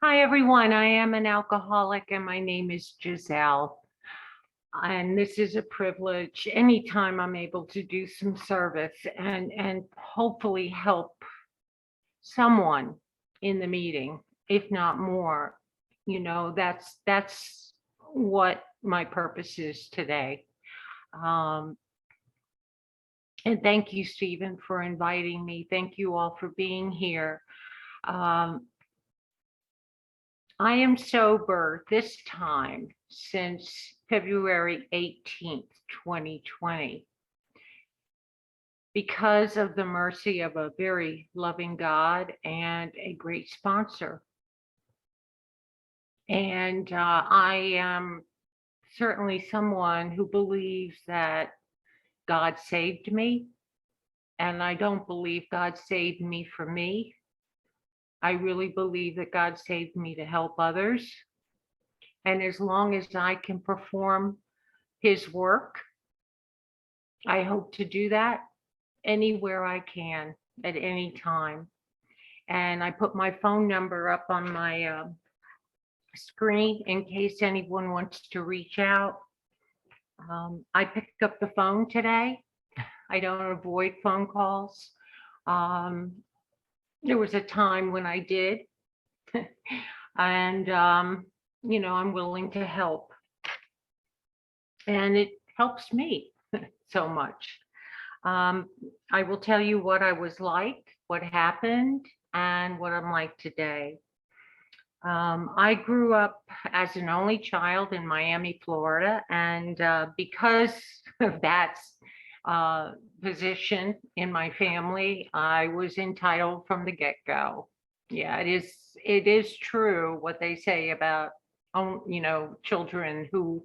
Hi, everyone. I am an alcoholic and my name is Gisele. And this is a privilege anytime I'm able to do some service and hopefully help someone in the meeting, if not more. That's what my purpose is today. Um, and thank you, Stephen, for inviting me. Thank you all for being here. Um, I am sober this time since February 18th, 2020, because of the mercy of a very loving God and a great sponsor. And I am certainly someone who believes that God saved me, and I don't believe God saved me for me. I really believe that God saved me to help others. And as long as I can perform his work, I hope to do that anywhere I can at any time. And I put my phone number up on my screen in case anyone wants to reach out. I picked up the phone today. I don't avoid phone calls. Um, there was a time when I did, and I'm willing to help, and it helps me so much. I will tell you what I was like, what happened, and what I'm like today. I grew up as an only child in Miami, Florida, and because of that position in my family, I was entitled from the get-go. Yeah, it is true what they say about children who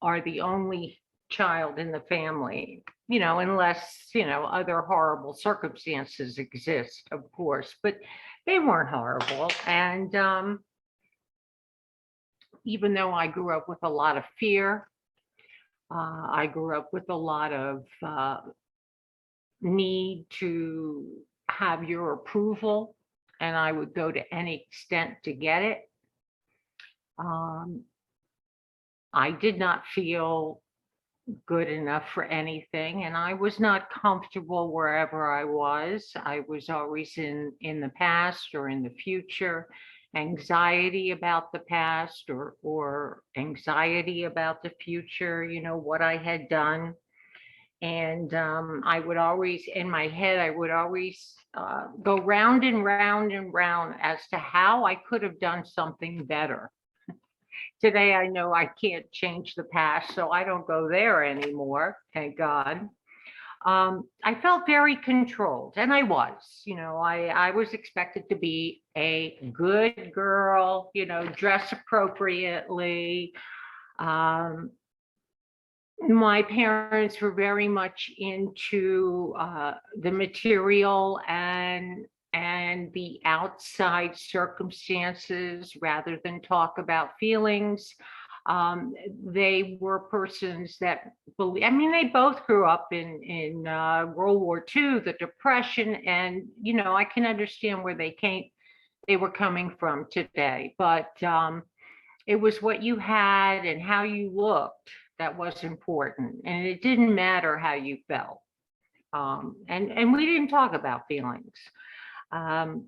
are the only child in the family, unless, other horrible circumstances exist, of course, but they weren't horrible. And even though I grew up with a lot of fear, I grew up with a lot of need to have your approval, and I would go to any extent to get it. Um, I did not feel good enough for anything, and I was not comfortable wherever I was. I was always in the past or in the future, anxiety about the past or anxiety about the future, what I had done. And I would always, in my head, I would always go round and round and round as to how I could have done something better. Today, I know I can't change the past, so I don't go there anymore, thank God. I felt very controlled, and I was, I was expected to be a good girl, dress appropriately. Um, my parents were very much into the material and the outside circumstances rather than talk about feelings. They were persons that believe, I mean, they both grew up in World War II, the Depression, and, I can understand where they were coming from today, but it was what you had and how you looked that was important, and it didn't matter how you felt. And we didn't talk about feelings. Um,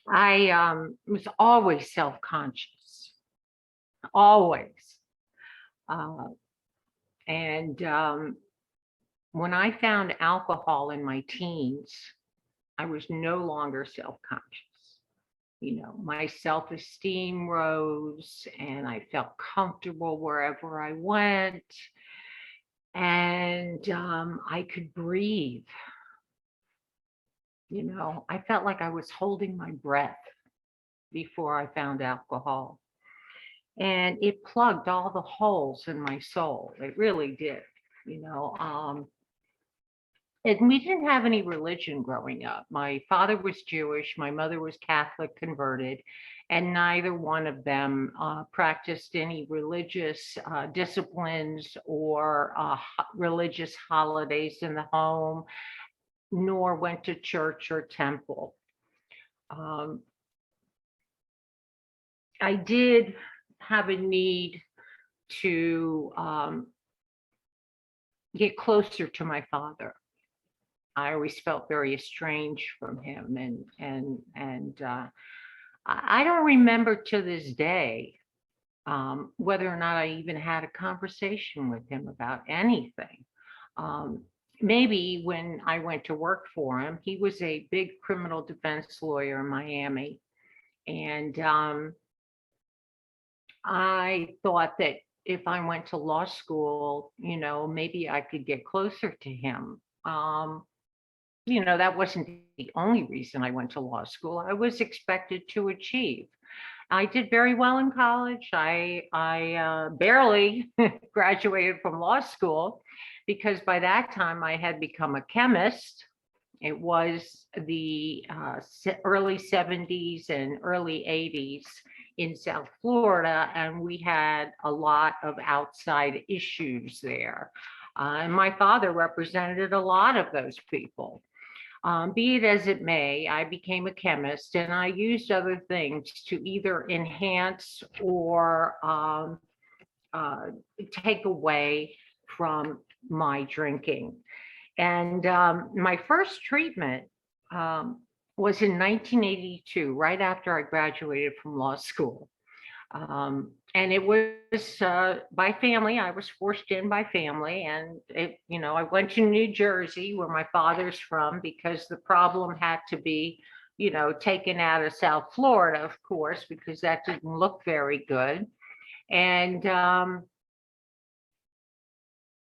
I was always self-conscious, always. Uh, and when I found alcohol in my teens, I was no longer self-conscious. My self-esteem rose and I felt comfortable wherever I went. And I could breathe. I felt like I was holding my breath before I found alcohol. And it plugged all the holes in my soul. It really did, you know. And we didn't have any religion growing up. My father was Jewish, my mother was Catholic converted, and neither one of them practiced any religious disciplines or religious holidays in the home, nor went to church or temple. Um, I did have a need to get closer to my father. I always felt very estranged from him, and I don't remember to this day whether or not I even had a conversation with him about anything. Um, Maybe when I went to work for him, he was a big criminal defense lawyer in Miami, and I thought that if I went to law school, maybe I could get closer to him. That wasn't the only reason I went to law school. I was expected to achieve. I did very well in college. I barely graduated from law school because by that time I had become a chemist. It was the early 70s and early 80s in South Florida, and we had a lot of outside issues there. And my father represented a lot of those people. Be it as it may, I became a chemist and I used other things to either enhance or uh, take away from my drinking. And my first treatment was in 1982, right after I graduated from law school. And it was by family. I was forced in by family, and I went to New Jersey, where my father's from, because the problem had to be, taken out of South Florida, of course, because that didn't look very good. And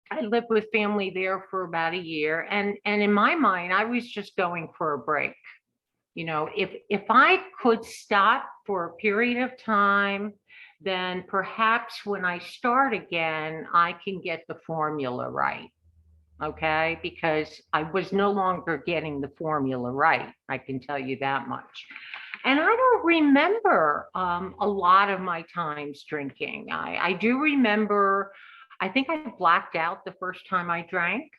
I lived with family there for about a year, and in my mind, I was just going for a break. If I could stop for a period of time, then perhaps when I start again, I can get the formula right. Okay, because I was no longer getting the formula right. I can tell you that much. And I don't remember a lot of my times drinking. I do remember, I think I blacked out the first time I drank.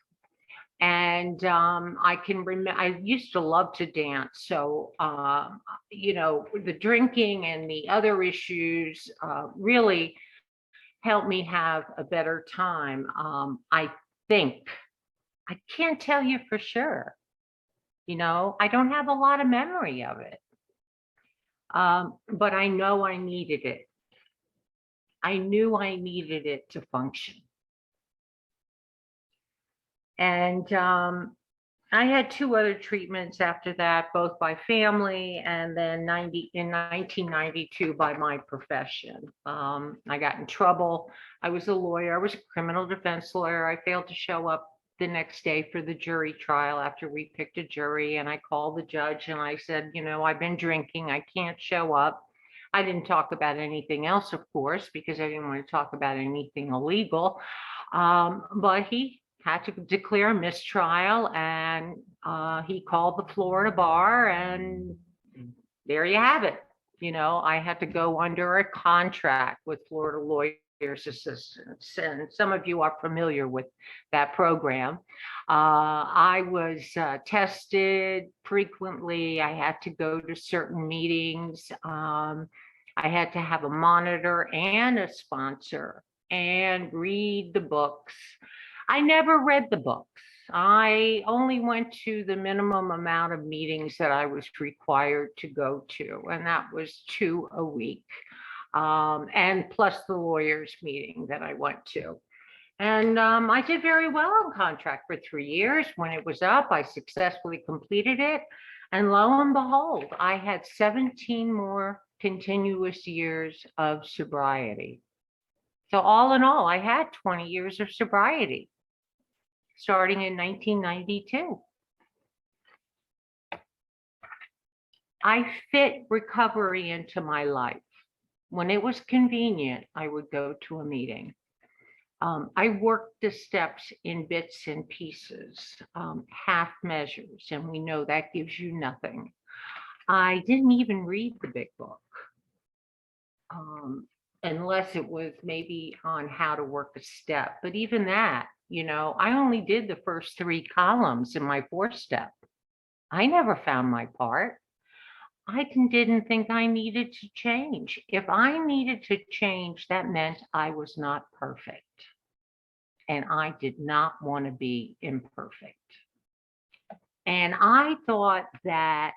And I can remember, I used to love to dance. So, the drinking and the other issues really helped me have a better time. I think, I can't tell you for sure. I don't have a lot of memory of it. But I know I needed it. I knew I needed it to function. And I had two other treatments after that, both by family and then in 1992 by my profession. I got in trouble. I was a lawyer. I was a criminal defense lawyer. I failed to show up the next day for the jury trial after we picked a jury. And I called the judge and I said, I've been drinking. I can't show up. I didn't talk about anything else, of course, because I didn't want to talk about anything illegal. But he had to declare a mistrial, and he called the Florida bar, and there you have it. I had to go under a contract with Florida Lawyers Assistance, and some of you are familiar with that program. I was tested frequently. I had to go to certain meetings. I had to have a monitor and a sponsor and read the books. I never read the books. I only went to the minimum amount of meetings that I was required to go to, and that was 2 a week, and plus the lawyers meeting that I went to. And I did very well on contract for 3 years. When it was up, I successfully completed it. And lo and behold, I had 17 more continuous years of sobriety. So all in all, I had 20 years of sobriety starting in 1992. I fit recovery into my life. When it was convenient, I would go to a meeting. I worked the steps in bits and pieces, half measures, and we know that gives you nothing. I didn't even read the big book, unless it was maybe on how to work a step. But even that, I only did the first 3 columns in my 4-step. I never found my part. didn't think I needed to change. If I needed to change, that meant I was not perfect. And I did not want to be imperfect. And I thought that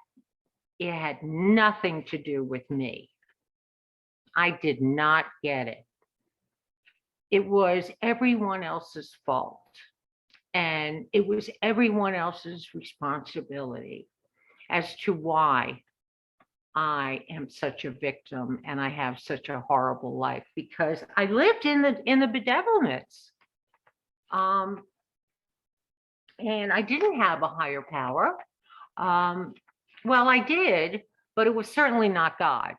it had nothing to do with me. I did not get it. It was everyone else's fault. And it was everyone else's responsibility as to why I am such a victim and I have such a horrible life, because I lived in the bedevilments. And I didn't have a higher power. Well, I did, but it was certainly not God.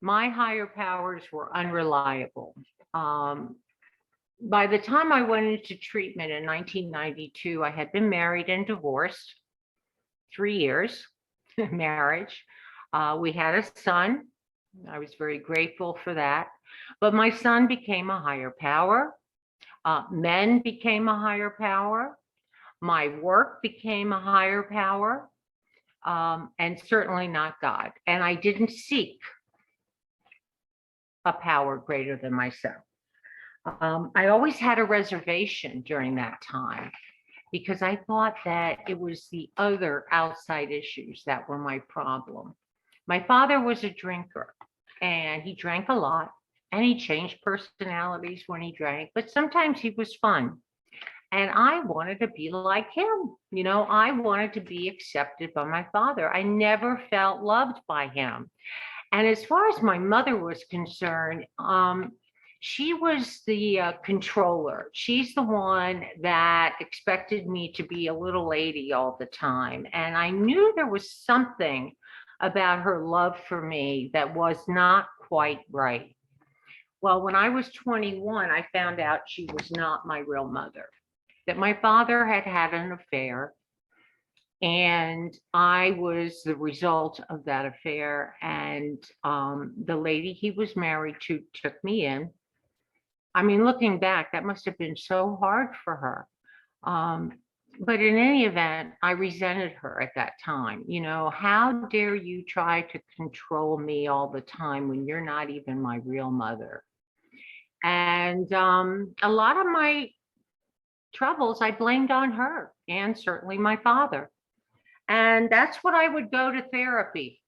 My higher powers were unreliable. By the time I went into treatment in 1992, I had been married and divorced, 3 years marriage. We had a son. I was very grateful for that. But my son became a higher power. Men became a higher power. My work became a higher power, and certainly not God. And I didn't seek a power greater than myself. I always had a reservation during that time because I thought that it was the other outside issues that were my problem. My father was a drinker and he drank a lot and he changed personalities when he drank, but sometimes he was fun. And I wanted to be like him. You know, I wanted to be accepted by my father. I never felt loved by him. And as far as my mother was concerned, she was the controller. She's the one that expected me to be a little lady all the time. And I knew there was something about her love for me that was not quite right. Well, when I was 21, I found out she was not my real mother, that my father had had an affair, and I was the result of that affair. And the lady he was married to took me in. I mean, looking back, that must have been so hard for her. But in any event, I resented her at that time. You know, how dare you try to control me all the time when you're not even my real mother? And a lot of my troubles I blamed on her and certainly my father. And that's what I would go to therapy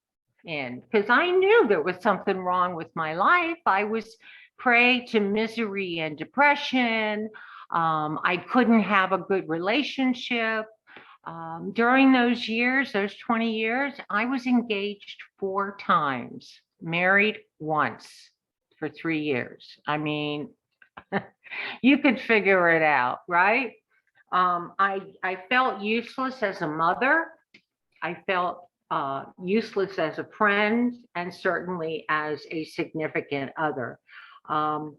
in, because I knew there was something wrong with my life. I was prey to misery and depression. I couldn't have a good relationship. During those years, those 20 years, I was engaged 4 times, married once for 3 years. I mean, you could figure it out, right? I felt useless as a mother. I felt useless as a friend, and certainly as a significant other. And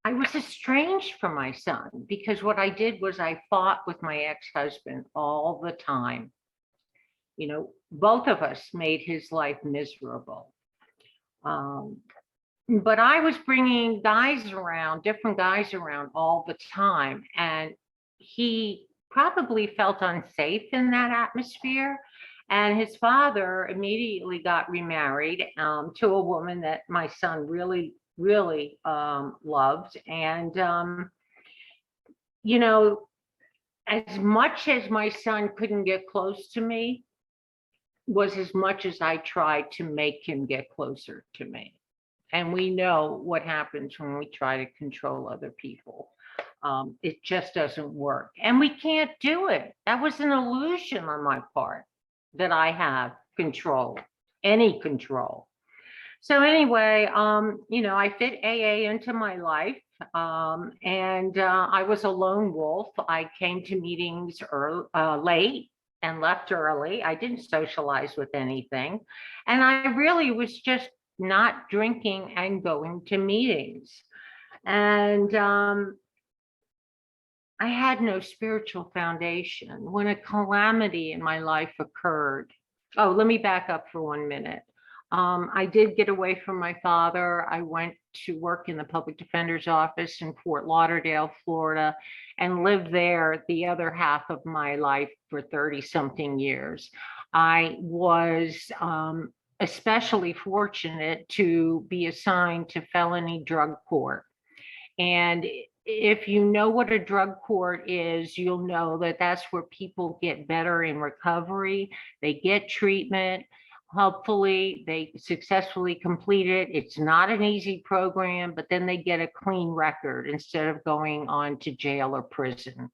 I was estranged from my son because what I did was I fought with my ex-husband all the time. You know, both of us made his life miserable. But I was bringing guys around, different guys around all the time. And he probably felt unsafe in that atmosphere. And his father immediately got remarried to a woman that my son really, really loved. And, you know, as much as my son couldn't get close to me, was as much as I tried to make him get closer to me. And we know what happens when we try to control other people. It just doesn't work. And we can't do it. That was an illusion on my part that I have control, any control. So anyway, you know, I fit AA into my life. And I was a lone wolf. I came to meetings late and left early. I didn't socialize with anything. And I really was just not drinking and going to meetings. And I had no spiritual foundation. When a calamity in my life occurred, oh, let me back up for 1 minute. I did get away from my father. I went to work in the public defender's office in Fort Lauderdale, Florida, and lived there the other half of my life for 30 something years. I was especially fortunate to be assigned to felony drug court. And if you know what a drug court is, you'll know that that's where people get better in recovery. They get treatment. Hopefully, they successfully complete it. It's not an easy program, but then they get a clean record instead of going on to jail or prison.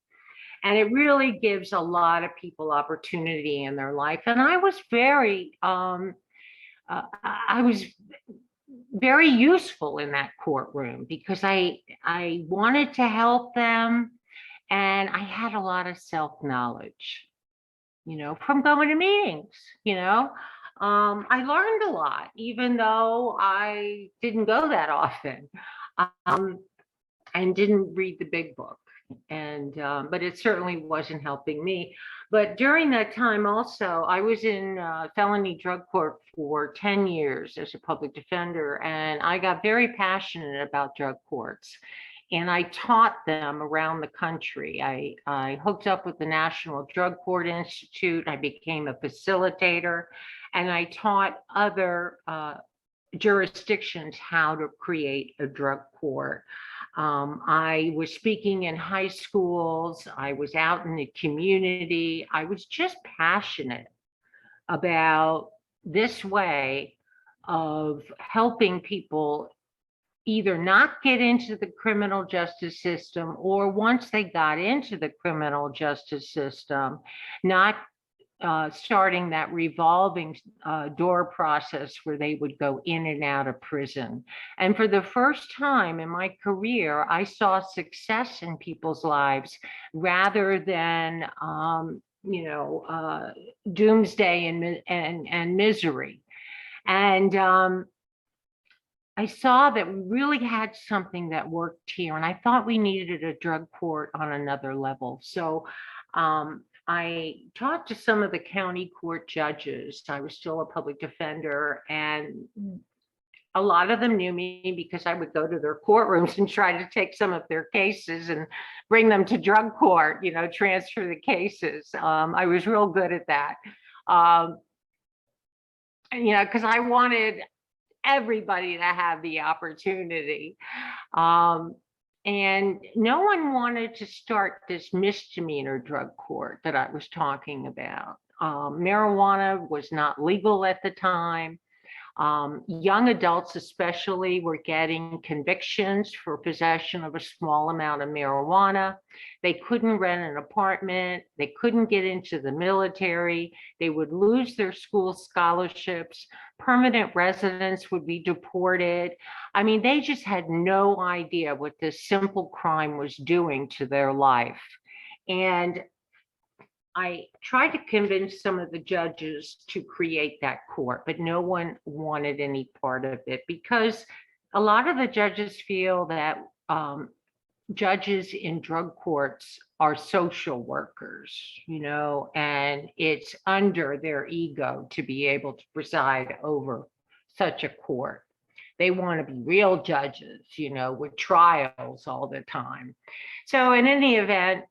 And it really gives a lot of people opportunity in their life. And I was I was very useful in that courtroom because I wanted to help them, and I had a lot of self-knowledge, from going to meetings, you know. I learned a lot, even though I didn't go that often, um, and didn't read the big book. And but it certainly wasn't helping me. But during that time also, I was in felony drug court for 10 years as a public defender, and I got very passionate about drug courts. And I taught them around the country. I hooked up with the National Drug Court Institute. I became a facilitator, and I taught other jurisdictions how to create a drug court. I was speaking in high schools. I was out in the community. I was just passionate about this way of helping people either not get into the criminal justice system, or once they got into the criminal justice system, not starting that revolving door process where they would go in and out of prison. And for the first time in my career, I saw success in people's lives rather than, doomsday and misery. And I saw that we really had something that worked here, and I thought we needed a drug court on another level. So I talked to some of the county court judges. I was still a public defender, and a lot of them knew me because I would go to their courtrooms and try to take some of their cases and bring them to drug court, transfer the cases. I was real good at that. Because I wanted everybody to have the opportunity. And no one wanted to start this misdemeanor drug court that I was talking about. Marijuana was not legal at the time. Young adults especially were getting convictions for possession of a small amount of marijuana. They couldn't rent an apartment. They couldn't get into the military. They would lose their school scholarships. Permanent residents would be deported. I mean, they just had no idea what this simple crime was doing to their life. And I tried to convince some of the judges to create that court, but no one wanted any part of it because a lot of the judges feel that judges in drug courts are social workers, and it's under their ego to be able to preside over such a court. They want to be real judges, with trials all the time. So in any event,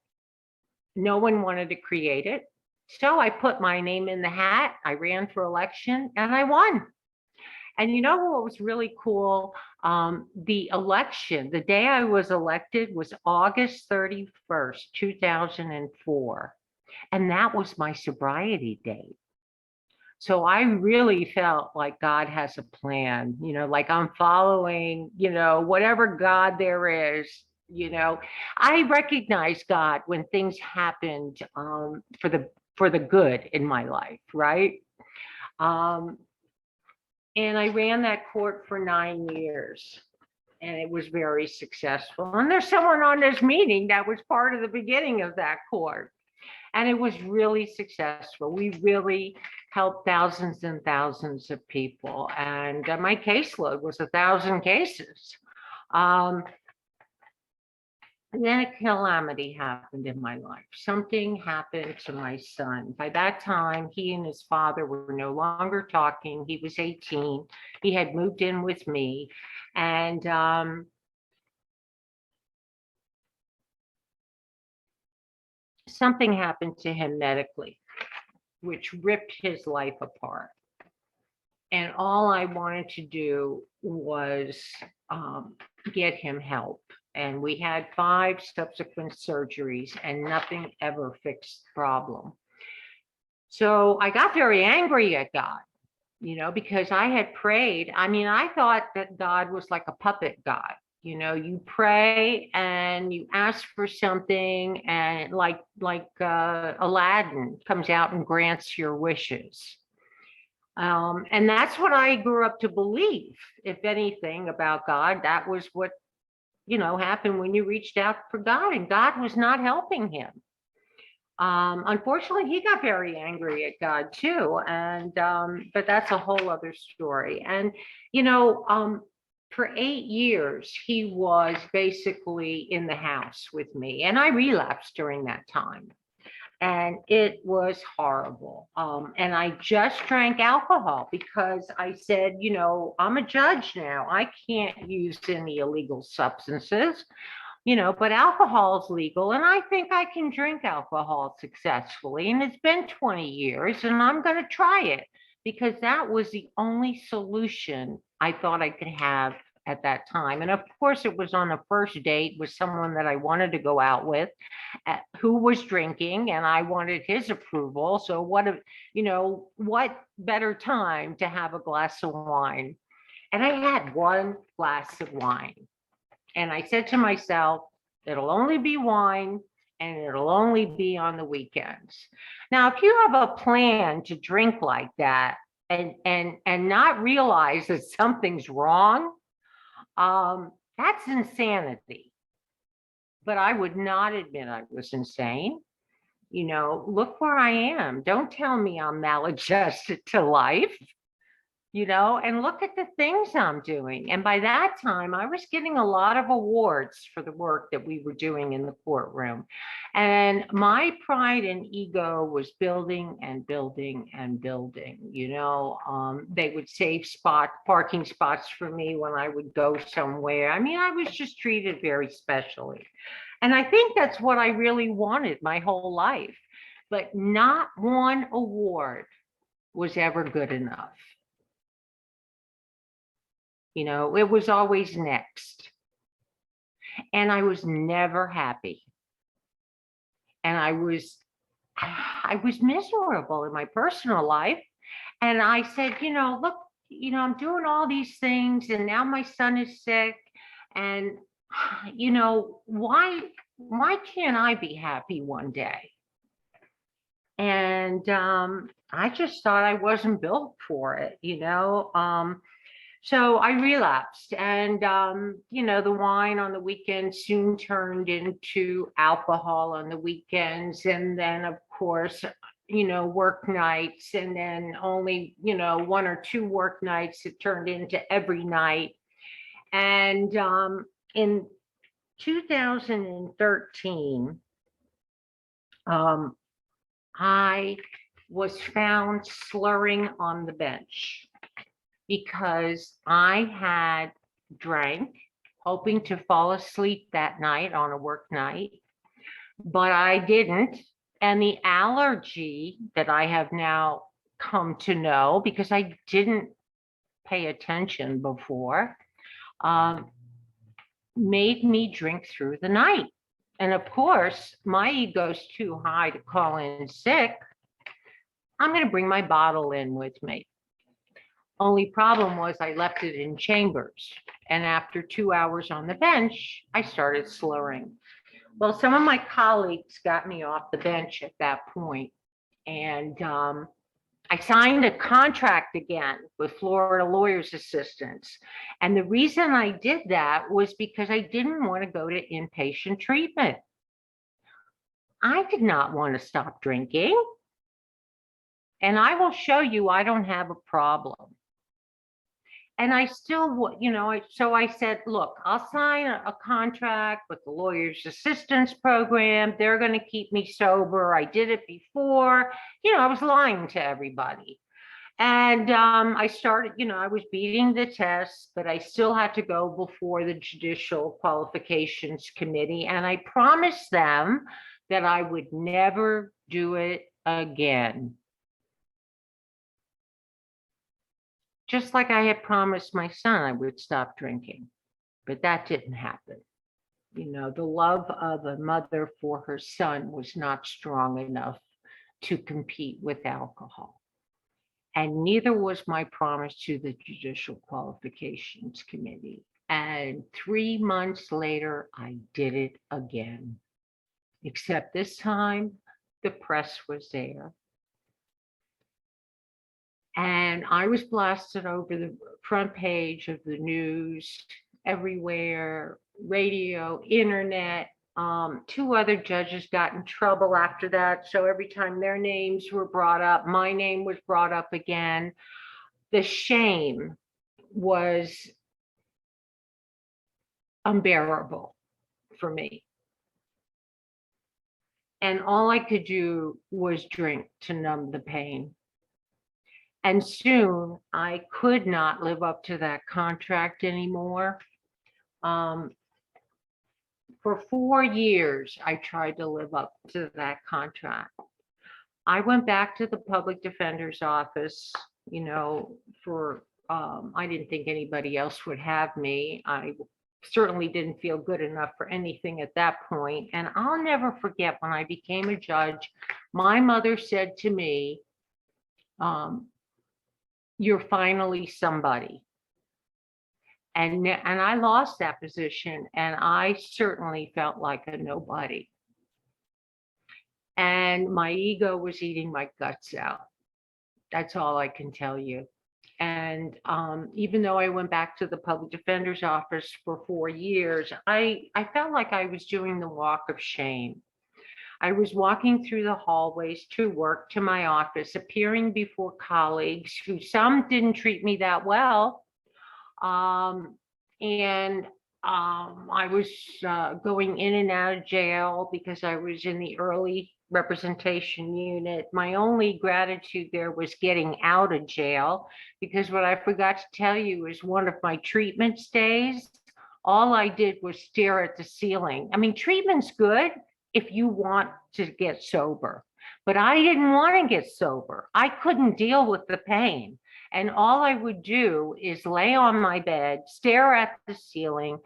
no one wanted to create it. So I put my name in the hat. I ran for election and I won. And you know what was really cool? The election, the day I was elected was August 31st, 2004. And that was my sobriety date. So I really felt like God has a plan, like I'm following, whatever God there is. I recognize God when things happened for the good in my life, right? And I ran that court for 9 years, and it was very successful. And there's someone on this meeting that was part of the beginning of that court, and it was really successful. We really helped thousands and thousands of people, and my caseload was 1,000 cases. And then a calamity happened in my life. Something happened to my son. By that time, he and his father were no longer talking. He was 18. He had moved in with me. And something happened to him medically, which ripped his life apart. And all I wanted to do was get him help. And we had 5 subsequent surgeries, and nothing ever fixed the problem. So I got very angry at God, because I had prayed. I mean, I thought that God was like a puppet God. You pray and you ask for something, and Aladdin comes out and grants your wishes. And that's what I grew up to believe. If anything about God, that was what happened when you reached out for God, and God was not helping him. Unfortunately, he got very angry at God too, and but that's a whole other story. And for 8 years, he was basically in the house with me, and I relapsed during that time. And it was horrible. And I just drank alcohol because I said, I'm a judge now. I can't use any illegal substances, but alcohol is legal. And I think I can drink alcohol successfully. And it's been 20 years and I'm going to try it because that was the only solution I thought I could have at that time. And of course, it was on a first date with someone that I wanted to go out with, who was drinking, and I wanted his approval. So what better time to have a glass of wine? And I had one glass of wine. And I said to myself, it'll only be wine and it'll only be on the weekends. Now, if you have a plan to drink like that and not realize that something's wrong, that's insanity. But I would not admit I was insane. Look where I am. Don't tell me I'm maladjusted to life, and look at the things I'm doing. And by that time, I was getting a lot of awards for the work that we were doing in the courtroom. And my pride and ego was building and building and building. They would save parking spots for me when I would go somewhere. I mean, I was just treated very specially. And I think that's what I really wanted my whole life. But not one award was ever good enough. It was always next. And I was never happy. And I was miserable in my personal life. And I said, look, I'm doing all these things and now my son is sick. And, why can't I be happy one day? And I just thought I wasn't built for it, So I relapsed, and the wine on the weekends soon turned into alcohol on the weekends, and then of course, work nights, and then only 1 or 2 work nights, it turned into every night. And in 2013, I was found slurring on the bench because I had drank, hoping to fall asleep that night on a work night, but I didn't. And the allergy that I have now come to know, because I didn't pay attention before, made me drink through the night. And of course, my ego's too high to call in sick. I'm going to bring my bottle in with me. Only problem was I left it in chambers. And after 2 hours on the bench, I started slurring. Well, some of my colleagues got me off the bench at that point. And I signed a contract again with Florida Lawyers Assistants. And the reason I did that was because I didn't want to go to inpatient treatment. I did not want to stop drinking. And I will show you I don't have a problem. And I still, so I said, look, I'll sign a contract with the lawyer's assistance program. They're going to keep me sober. I did it before. I was lying to everybody. And I started, I was beating the test, but I still had to go before the Judicial Qualifications Committee. And I promised them that I would never do it again. Just like I had promised my son I would stop drinking, but that didn't happen. The love of a mother for her son was not strong enough to compete with alcohol. And neither was my promise to the Judicial Qualifications Committee. And 3 months later, I did it again. Except this time, the press was there. And I was blasted over the front page of the news, everywhere, radio, internet. 2 other judges got in trouble after that. So every time their names were brought up, my name was brought up again. The shame was unbearable for me. And all I could do was drink to numb the pain. And soon I could not live up to that contract anymore. For 4 years, I tried to live up to that contract. I went back to the public defender's office, I didn't think anybody else would have me. I certainly didn't feel good enough for anything at that point. And I'll never forget when I became a judge, my mother said to me, you're finally somebody. And I lost that position, and I certainly felt like a nobody. And my ego was eating my guts out. That's all I can tell you. And even though I went back to the public defender's office for 4 years, I felt like I was doing the walk of shame. I was walking through the hallways to work, to my office, appearing before colleagues who some didn't treat me that well. I was going in and out of jail because I was in the early representation unit. My only gratitude there was getting out of jail, because what I forgot to tell you is one of my treatment stays, all I did was stare at the ceiling. I mean, treatment's good if you want to get sober, but I didn't want to get sober. I couldn't deal with the pain. And all I would do is lay on my bed, stare at the ceiling,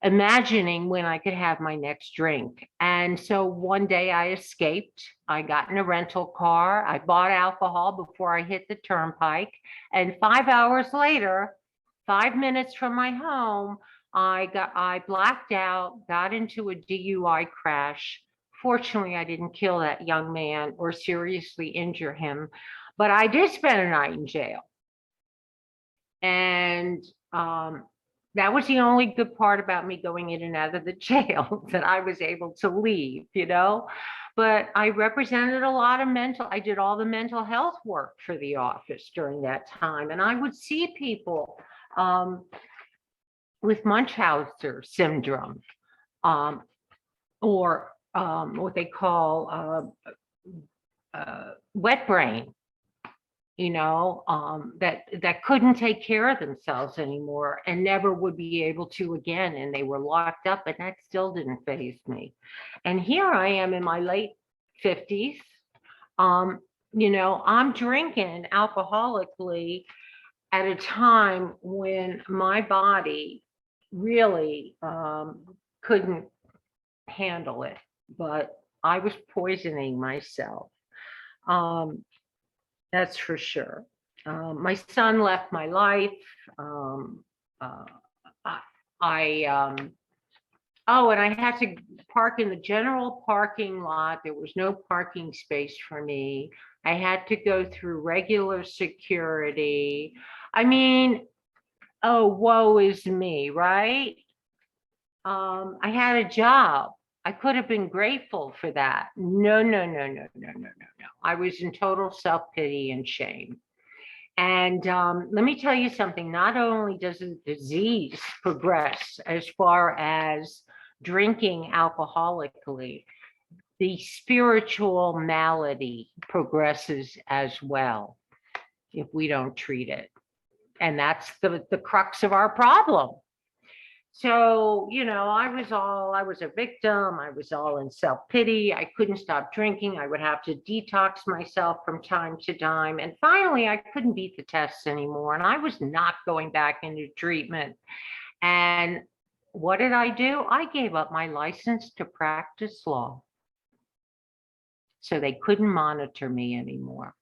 imagining when I could have my next drink. And so one day I escaped. I got in a rental car. I bought alcohol before I hit the turnpike. And 5 hours later, 5 minutes from my home, I blacked out, got into a DUI crash. Fortunately, I didn't kill that young man or seriously injure him, but I did spend a night in jail. And that was the only good part about me going in and out of the jail, that I was able to leave, But I represented a lot of I did all the mental health work for the office during that time. And I would see people with Munchausen syndrome, or what they call wet brain, that couldn't take care of themselves anymore and never would be able to again. And they were locked up, and that still didn't faze me. And here I am in my late 50s. I'm drinking alcoholically at a time when my body really couldn't handle it, but I was poisoning myself. That's for sure. My son left my life. And I had to park in the general parking lot. There was no parking space for me. I had to go through regular security. I mean, oh, woe is me, right? I had a job. I could have been grateful for that. No. I was in total self-pity and shame. And let me tell you something, not only does the disease progress as far as drinking alcoholically, the spiritual malady progresses as well if we don't treat it. And that's the crux of our problem. So, I was a victim. I was all in self-pity. I couldn't stop drinking. I would have to detox myself from time to time. And finally, I couldn't beat the tests anymore. And I was not going back into treatment. And what did I do? I gave up my license to practice law. So they couldn't monitor me anymore.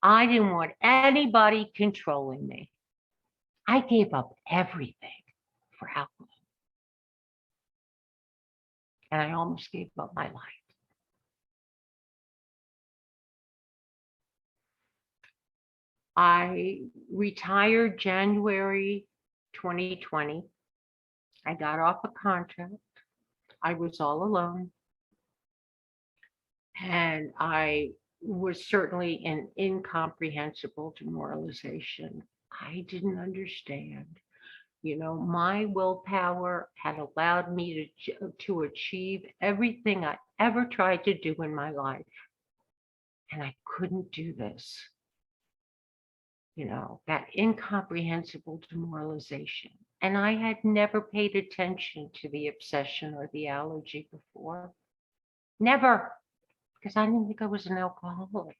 I didn't want anybody controlling me. I gave up everything for alcohol. And I almost gave up my life. I retired January 2020. I got off a contract. I was all alone. And I was certainly in incomprehensible demoralization. I didn't understand. My willpower had allowed me to achieve everything I ever tried to do in my life. And I couldn't do this. That incomprehensible demoralization. And I had never paid attention to the obsession or the allergy before. Never, because I didn't think I was an alcoholic.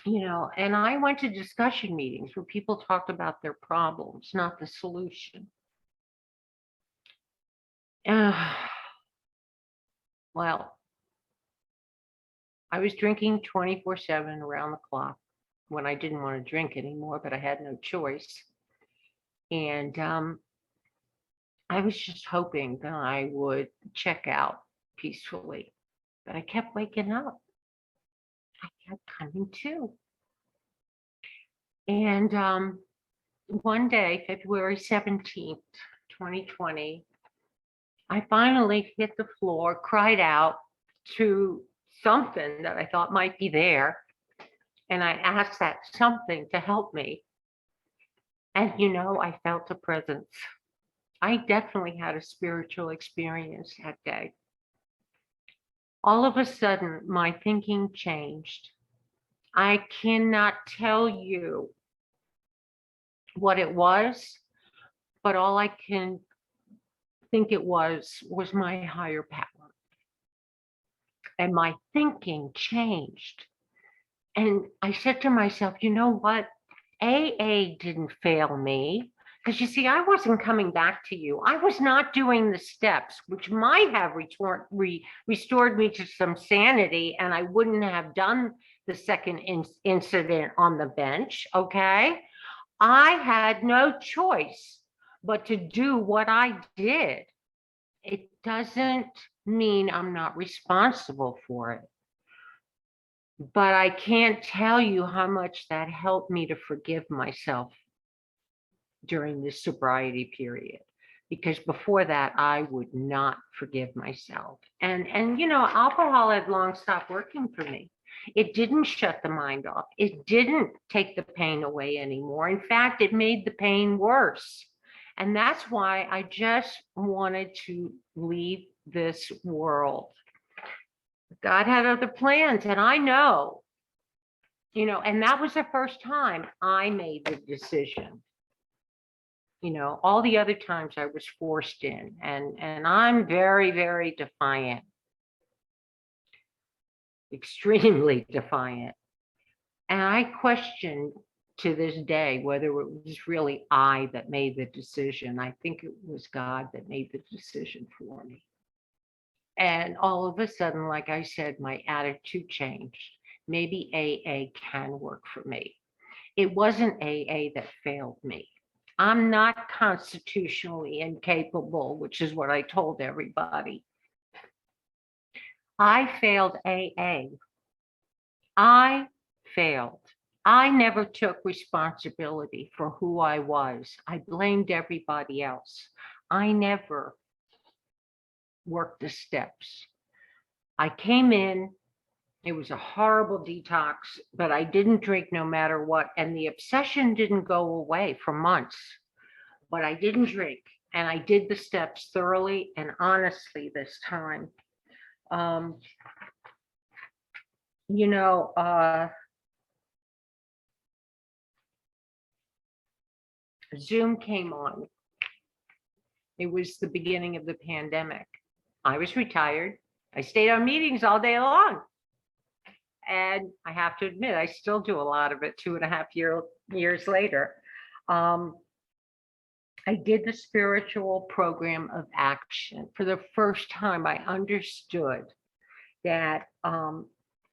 And I went to discussion meetings where people talked about their problems, not the solution. Well, I was drinking 24/7 around the clock when I didn't want to drink anymore, but I had no choice. And I was just hoping that I would check out peacefully, but I kept waking up. I kept coming to. And one day, February 17th, 2020, I finally hit the floor, cried out to something that I thought might be there. And I asked that something to help me. And I felt a presence. I definitely had a spiritual experience that day. All of a sudden, my thinking changed. I cannot tell you what it was, but all I can think it was my higher power. And my thinking changed. And I said to myself, you know what? AA didn't fail me. Because you see, I wasn't coming back to you. I was not doing the steps, which might have restored me to some sanity, and I wouldn't have done the second incident on the bench, okay? I had no choice but to do what I did. It doesn't mean I'm not responsible for it. But I can't tell you how much that helped me to forgive myself during this sobriety period, because before that I would not forgive myself. And alcohol had long stopped working for me. It didn't shut the mind off. It didn't take the pain away anymore. In fact, it made the pain worse. And that's why I just wanted to leave this world. God had other plans, and I know, and that was the first time I made the decision. All the other times I was forced in, and I'm very, very defiant, extremely defiant. And I question to this day whether it was really I that made the decision. I think it was God that made the decision for me. And all of a sudden, like I said, my attitude changed. Maybe AA can work for me. It wasn't AA that failed me. I'm not constitutionally incapable, which is what I told everybody. I failed AA. I failed. I never took responsibility for who I was. I blamed everybody else. I never worked the steps. I came in It was a horrible detox, but I didn't drink no matter what. And the obsession didn't go away for months, but I didn't drink. And I did the steps thoroughly and honestly this time. Um, you know, Zoom came on. It was the beginning of the pandemic. I was retired. I stayed on meetings all day long. And I have to admit, I still do a lot of it 2.5 years later. I did the spiritual program of action. For the first time, I understood that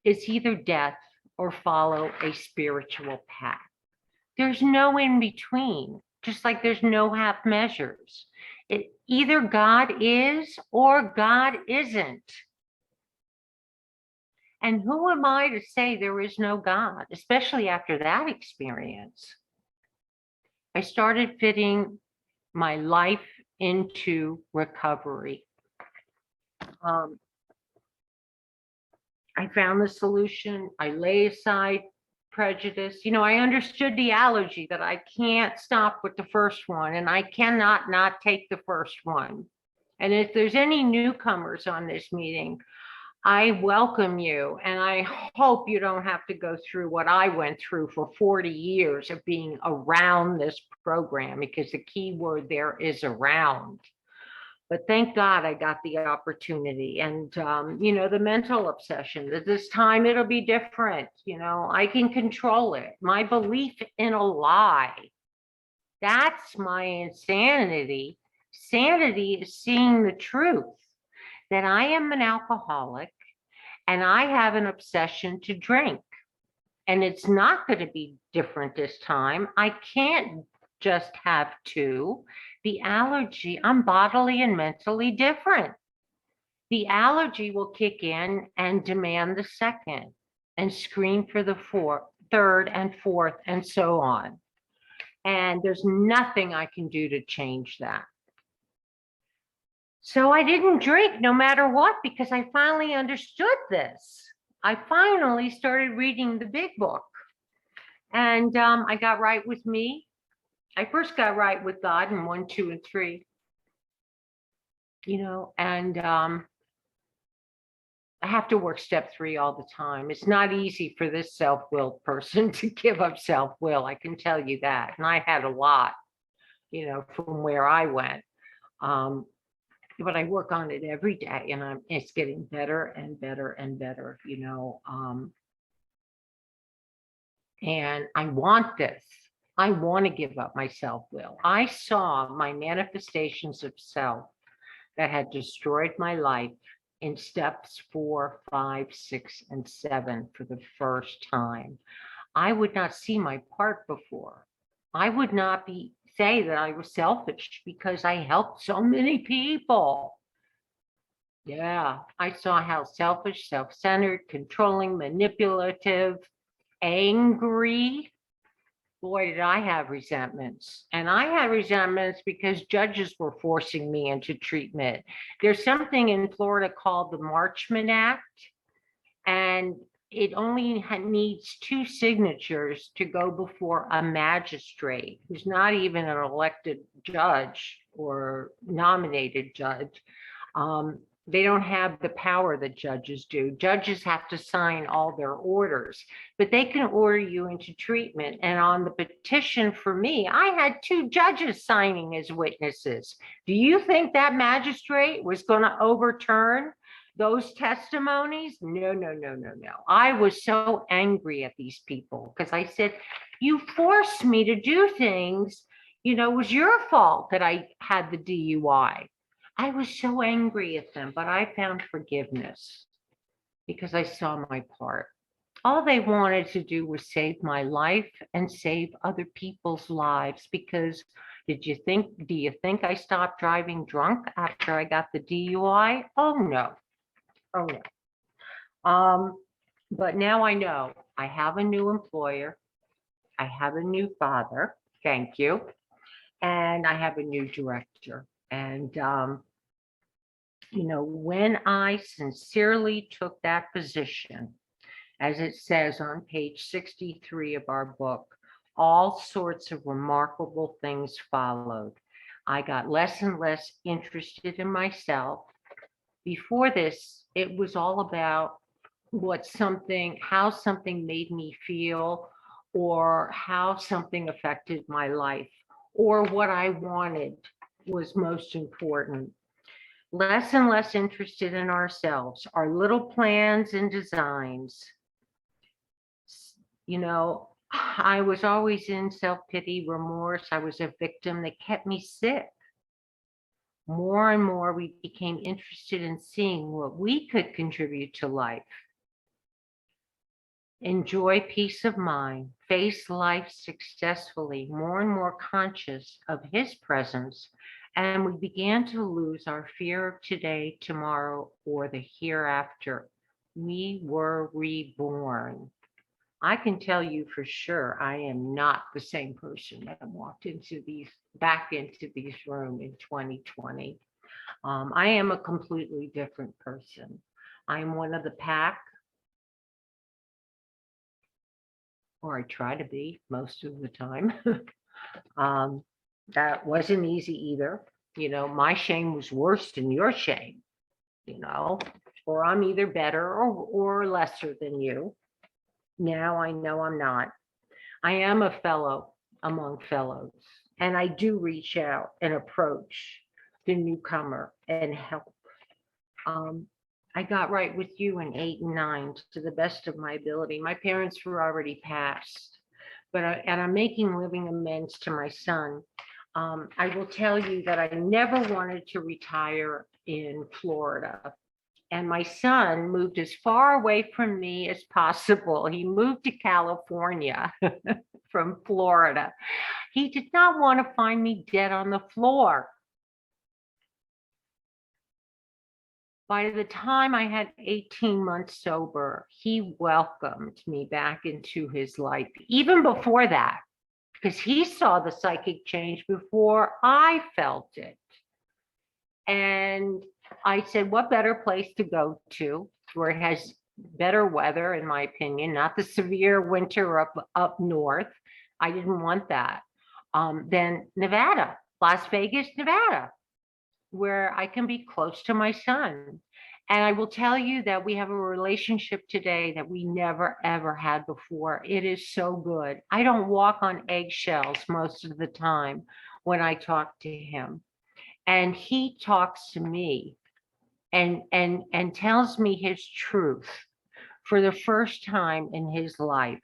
it's either death or follow a spiritual path. There's no in between, just like there's no half measures. Either God is or God isn't. And who am I to say there is no God, especially after that experience? I started fitting my life into recovery. I found the solution. I lay aside prejudice. I understood the allergy that I can't stop with the first one, and I cannot not take the first one. And if there's any newcomers on this meeting, I welcome you, and I hope you don't have to go through what I went through for 40 years of being around this program, because the key word there is around. But thank God I got the opportunity. And, the mental obsession that this time it'll be different. I can control it. My belief in a lie. That's my insanity. Sanity is seeing the truth that I am an alcoholic and I have an obsession to drink. And it's not going to be different this time. I can't just have two. The allergy, I'm bodily and mentally different. The allergy will kick in and demand the second and scream for the third and fourth and so on. And there's nothing I can do to change that. So I didn't drink no matter what, because I finally understood this. I finally started reading the big book. And I got right with me. I first got right with God in 1, 2, and 3. And I have to work step 3 all the time. It's not easy for this self-willed person to give up self-will. I can tell you that. And I had a lot, from where I went. But I work on it every day, and it's getting better and better and better, and I want this. I want to give up my self-will. I saw my manifestations of self that had destroyed my life in steps 4, 5, 6, and 7 for the first time. I would not see my part before. I would not say that I was selfish because I helped so many people. Yeah, I saw how selfish, self-centered, controlling, manipulative, angry. Boy, did I have resentments. And I had resentments because judges were forcing me into treatment. There's something in Florida called the Marchman Act, and it only needs 2 signatures to go before a magistrate who's not even an elected judge or nominated judge. They don't have the power that judges do. Judges have to sign all their orders, but they can order you into treatment. And on the petition for me, I had 2 judges signing as witnesses. Do you think that magistrate was going to overturn those testimonies? No, no, no, no, no. I was so angry at these people because I said, you forced me to do things. It was your fault that I had the DUI. I was so angry at them, but I found forgiveness because I saw my part. All they wanted to do was save my life and save other people's lives, because do you think I stopped driving drunk after I got the DUI? Oh no. Oh no. But now I know I have a new employer. I have a new father. Thank you. And I have a new director. And when I sincerely took that position, as it says on page 63 of our book, all sorts of remarkable things followed. I got less and less interested in myself. Before this, it was all about how something made me feel, or how something affected my life, or what I wanted was most important. Less and less interested in ourselves, our little plans and designs. You know, I was always in self-pity, remorse. I was a victim that kept me sick. More and more, we became interested in seeing what we could contribute to life. Enjoy peace of mind, face life successfully, more and more conscious of his presence. And we began to lose our fear of today, tomorrow, or the hereafter. We were reborn. I can tell you for sure, I am not the same person that walked back into these room in 2020. I am a completely different person. I'm one of the pack, or I try to be most of the time. That wasn't easy either. My shame was worse than your shame, you know, or I'm either better or lesser than you. Now I know I'm not. I am a fellow among fellows, and I do reach out and approach the newcomer and help. Um, I got right with you in 8 and 9 to the best of my ability. My parents were already passed, and I'm making living amends to my son. I will tell you that I never wanted to retire in Florida. And my son moved as far away from me as possible. He moved to California from Florida. He did not want to find me dead on the floor. By the time I had 18 months sober, he welcomed me back into his life. Even before that, because he saw the psychic change before I felt it. And I said, what better place to go to where it has better weather, in my opinion, not the severe winter up north. I didn't want that. Than Nevada, Las Vegas, Nevada, where I can be close to my son. And I will tell you that we have a relationship today that we never, ever had before. It is so good. I don't walk on eggshells most of the time when I talk to him. And he talks to me and tells me his truth for the first time in his life.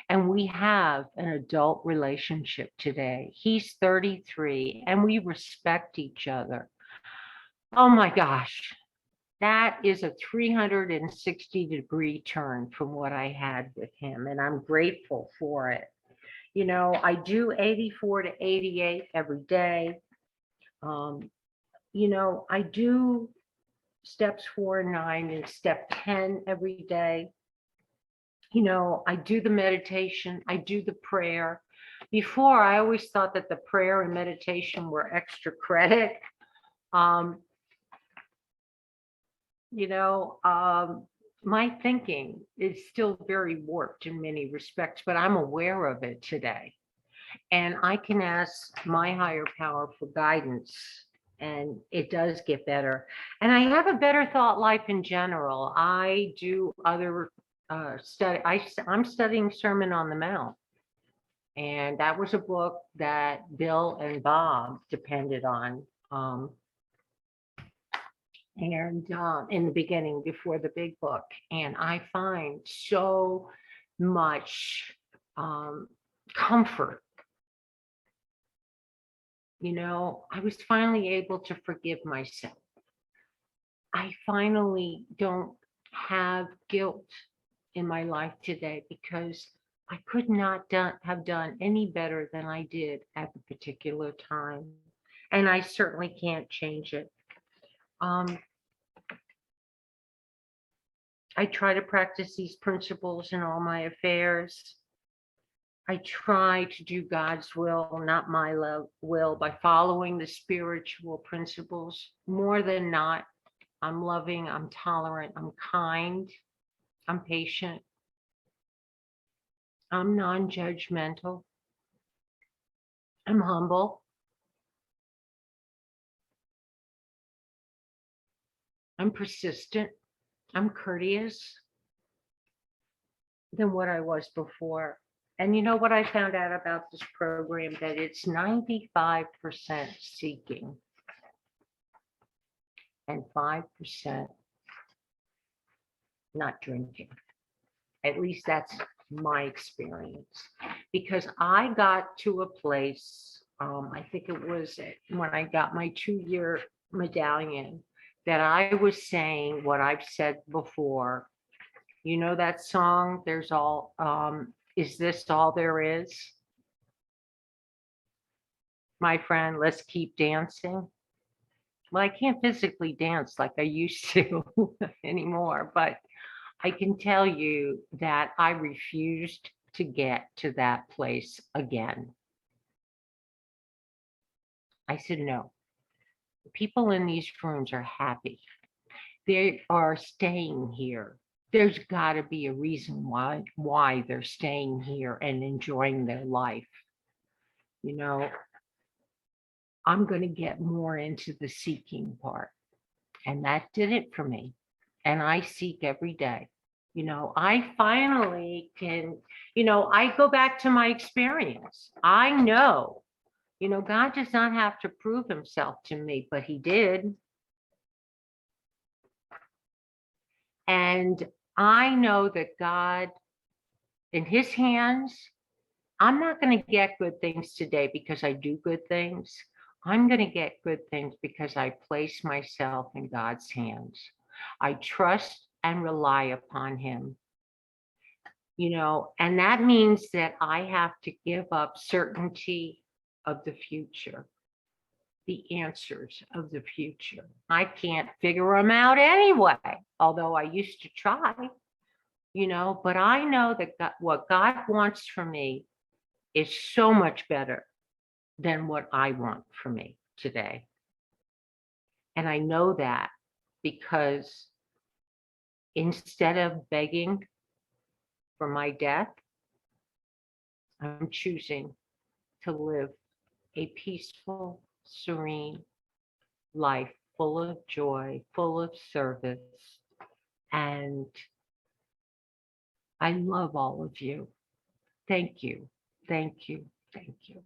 And we have an adult relationship today. He's 33 and we respect each other. Oh my gosh, that is a 360-degree turn from what I had with him, and I'm grateful for it. I do 84 to 88 every day. I do steps 4 and 9 and step 10 every day. I do the meditation, I do the prayer. Before, I always thought that the prayer and meditation were extra credit. Um, my thinking is still very warped in many respects, but I'm aware of it today. And I can ask my higher power for guidance, and it does get better. And I have a better thought life in general. I do other I'm studying Sermon on the Mount. And that was a book that Bill and Bob depended on. In the beginning, before the big book. And I find so much comfort. I was finally able to forgive myself. I finally don't have guilt in my life today because I could not have done any better than I did at the particular time. And I certainly can't change it. I try to practice these principles in all my affairs. I try to do God's will, not my will, by following the spiritual principles. More than not, I'm loving, I'm tolerant, I'm kind, I'm patient. I'm non-judgmental. I'm humble. I'm persistent. I'm courteous than what I was before. And you know what I found out about this program? That it's 95% seeking and 5% not drinking. At least that's my experience. Because I got to a place, I think it was when I got my 2-year medallion, that I was saying what I've said before. You know that song, there's all, is this all there is? My friend, let's keep dancing. Well, I can't physically dance like I used to anymore, but I can tell you that I refused to get to that place again. I said, no, the people in these rooms are happy. They are staying here. There's got to be a reason why they're staying here and enjoying their life. You know, I'm going to get more into the seeking part. And that did it for me. And I seek every day. I finally can, I go back to my experience. I know, God does not have to prove himself to me, but he did. And I know that God, in his hands, I'm not going to get good things today because I do good things. I'm going to get good things because I place myself in God's hands. I trust and rely upon him. And that means that I have to give up certainty of the future, the answers of the future. I can't figure them out anyway, although I used to try, but I know that what God wants for me is so much better than what I want for me today. And I know that because instead of begging for my death, I'm choosing to live a peaceful, serene life full of joy, full of service. And I love all of you. Thank you. Thank you. Thank you.